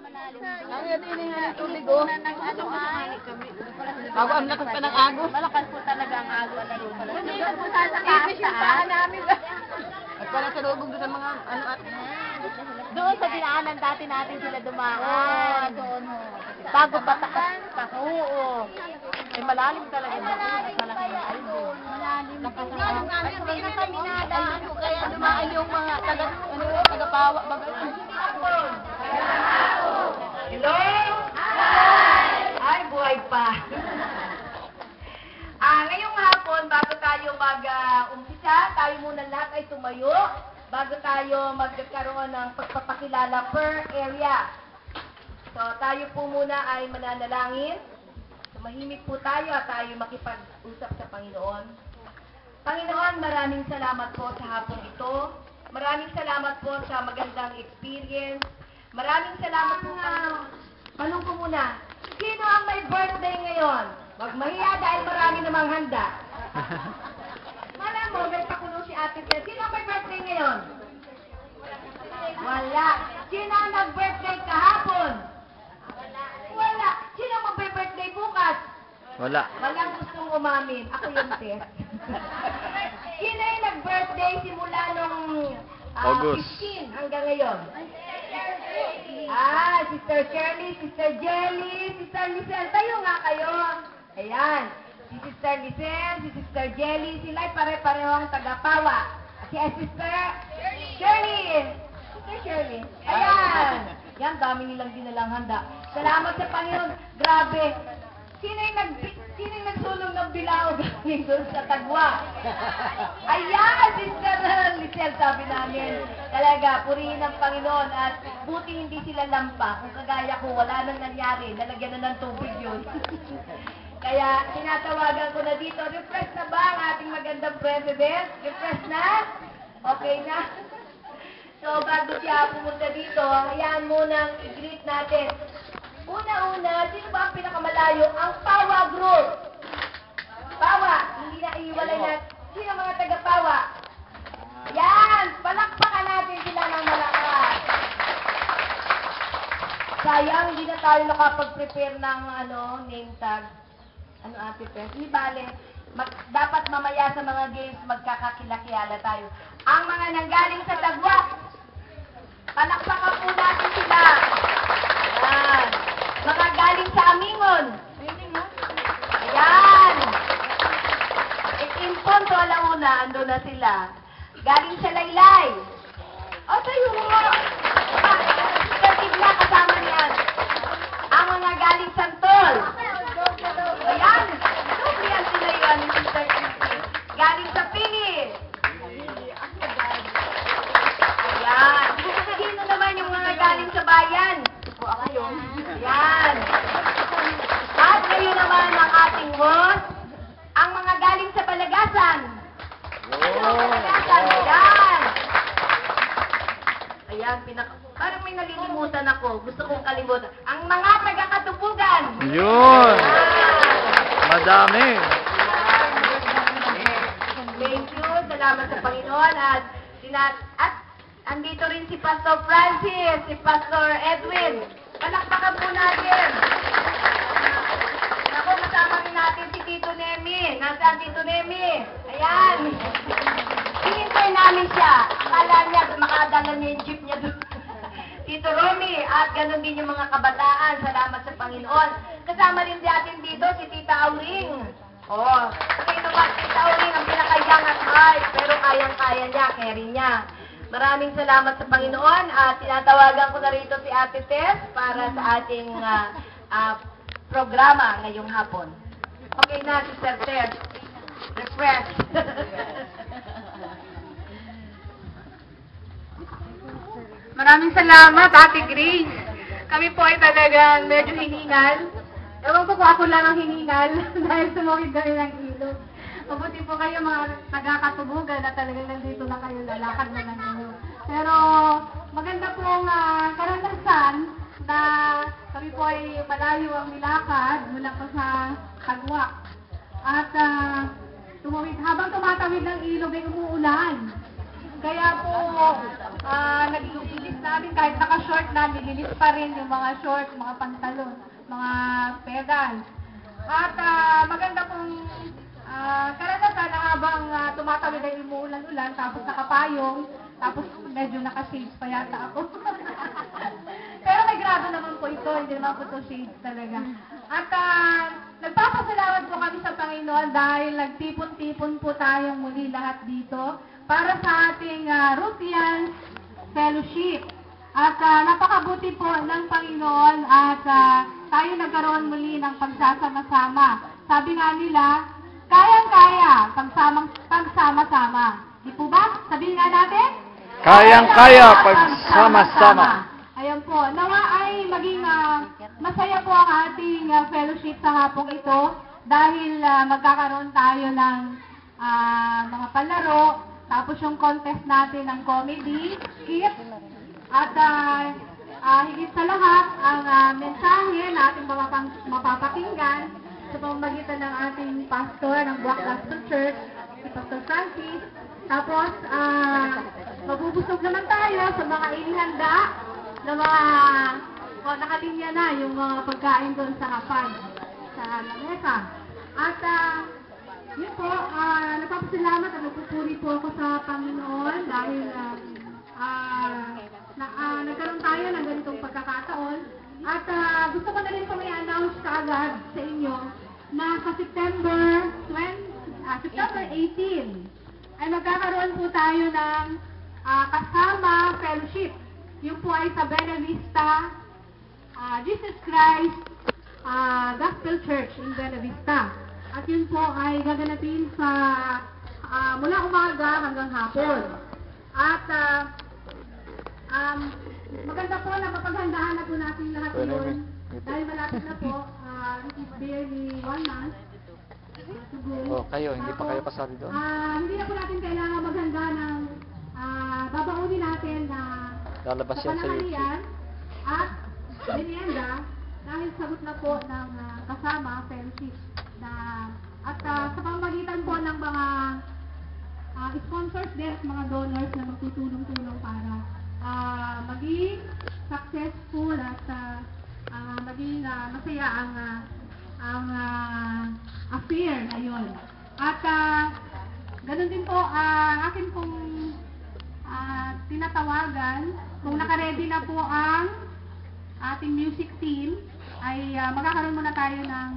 Ang ini nga ng tubig, oh. Bago ang lakas pa ng agos. Malakas po talaga ang agos. Hindi ito po sa taas namin. At pala sa lubog doon sa mga ano at... Doon sa dinaanan dati natin sila dumaan. Doon. Bago pataas pa. Oo. Eh, malalim talaga. Malalim pa yan. Malalim. Ay, hindi na kami nadaan. Kaya dumaan yung mga taga-pawa. Hello? Ay, buhay pa. Ngayong hapon, bago tayo mag-umpisa, tayo muna lahat ay tumayo bago tayo magkaroon ng pagpapakilala per area. So, tayo po muna ay mananalangin. Tumahimik po tayo at tayo makipag-usap sa Panginoon. Panginoon, maraming salamat po sa hapon ito. Maraming salamat po sa magandang experience. Maraming salamat po, Panginoon. Tanong ko muna, sino ang may birthday ngayon? Huwag mahiya dahil marami namang handa. Malam mo, may pakulo si Ate Ted. Sino ang may birthday ngayon? Wala. Sino ang nag-birthday kahapon? Wala. Sino ang mag-birthday bukas? Wala. Walang gustong umamin. Ako yung test. Sino yung nag-birthday simula nung August 15 hanggang ngayon? Sister Shirley, Sister Jelly, Sister Lisel. Tayo nga kayo. Ayan. Si Sister Lisel, si Sister Jelly, sila ay pare-parehong tagapawa. Si Sister Shirley. Sister Shirley. Ayan. Yan, dami nilang dinalang handa. Salamat sa Panginoon. Grabe. Sino yung nagsulong ng bilao galing doon sa Tagwa? Ayan, Sister Lisel, sabi namin. Talaga, purihin ng Panginoon at buti hindi sila lampa. Kung kagaya ko, wala nang nangyari. Nalagyan na ng tubig yun. Kaya, tinatawagan ko na dito, refresh na ba ang ating magandang president? Refresh na? Okay na? So, bago siya pumunta dito, hayaan munang i-greet natin. Una-una, sino ba ang pinakamalayo? Ang Pawa Group. Pawa, hindi na iiwalay natin. Sino mga taga-Pawa? Yan! Palakpakan natin sila ng malakas. Sayang, hindi na tayo nakapag-prepare ng name tag. Ano ate Pes? Hindi bale. Dapat mamaya sa mga games, magkakakilala tayo. Ang mga nanggaling sa Tagwa, palakpakan po natin sila. Yan. Mga galing sa Amingon. Ayan. Impon to alauna, ando na sila. Galing sa Laylay. O, tayo mo. Sigatig na kasama niyan. Ang mga galing sa Santol. Ayan. Duplihan sila yun, Sister Christy. Galing sa Pili. Ayan. Sino naman yung mga galing sa bayan? Ako yun. Yan. At ngayon naman ang ating host, ang mga galing sa Balagasan. Balagasan, ayan. Ayan, parang may nalilimutan ako. Gusto kong kalimutan. Ang mga taga-Katupugan. Yun! Madami! Thank you. Salamat sa Panginoon. At andito rin si Pastor Francis, si Pastor Edwin. Palakpakan po natin. Ako, kasama rin natin si Tito Nemi. Nasaan Tito Nemi? Ayan. Hinintay namin siya. Akala niya, makadala niya yung jeep niya doon. Tito Romy, at ganun din yung mga kabataan. Salamat sa Panginoon. Kasama rin natin dito si Tita Auring. Sino ba Tita Auring? Ang pinakayang at high. Pero kayang-kaya niya, carry niya. Maraming salamat sa Panginoon at tinatawagan ko na rito si Ate Tess para sa ating programa ngayong hapon. Okay na, Sister Tess. Refresh. Maraming salamat, Ate Grace. Kami po ay talagang medyo hiningal. Ewan ko kung ako lang ang hiningal dahil sumukid kami ng ilog. Mabuti po kayo mga taga-Katubugan na talagang nandito na kayo, lalakad na lang kayo. Pero maganda pong karanasan na kami po ay malayo ang nilakad mula po sa Tagwa. At habang tumatawid ng ilog ay umuulan. Kaya po, nag-iubilis namin kahit naka-short na, nililis pa rin yung mga short, mga pantalon, mga pedals. At maganda pong karanasan na habang tumatawid ay umuulan-ulan, tapos nakapayong, tapos medyo naka-shades pa yata ako. Pero may grado naman po ito, hindi naman po ito shades talaga. At nagpapasalamat po kami sa Panginoon dahil nagtipon-tipon po tayong muli lahat dito para sa ating Ruthians Fellowship. At napakabuti po ng Panginoon at tayo nagkaroon muli ng pagsasama-sama. Sabi nga nila, kayang-kaya pagsama-sama. Di po ba? Sabihin nga natin? Kayang-kaya pagsama-sama. Ayan po. Nawa ay maging masaya po ang ating fellowship sa hapong ito dahil magkakaroon tayo ng mga palaro, tapos yung contest natin ng comedy, skit, at higit sa lahat, ang mensahe na ating mga mapapakinggan sa pamamagitan ng ating pastor ng Buwak Gospel Church, si Pastor Francis. Tapos, mabubusog naman tayo sa mga inihanda na mga nakalinya na yung mga pagkain doon sa hapag, sa lamesa. At yun po, nagpapasalamat at nagpupuri po ako sa Panginoon dahil nagkaroon tayo ng ganitong pagkakataon. At gusto ko na rin po may announce kaagad sa inyo na sa September 18 ay magkakaroon po tayo ng kasama fellowship. Yung po ay sa Buena Vista Jesus Christ Gospel Church in Buena Vista. At yun po ay gaganapin sa mula umaga hanggang hapon. At maganda po na mapaghandaan na po natin lahat yun. Dahil malapit na po, it is barely 1 month. Oh, kayo, hindi pa kayo pasali doon? Hindi na po natin kailangan maghanda ng babaunin natin na Lalabas yan sa YouTube. pananghalian at merienda dahil sagot na po ng kasama, fellowship. At sa pamamagitan po ng mga sponsors din at mga donors na magtutulong-tulong para maging successful at maging masaya ang affair na yun. At ganun din po, akin pong tinatawagan, kung nakaready na po ang ating music team, ay magkakaroon muna tayo ng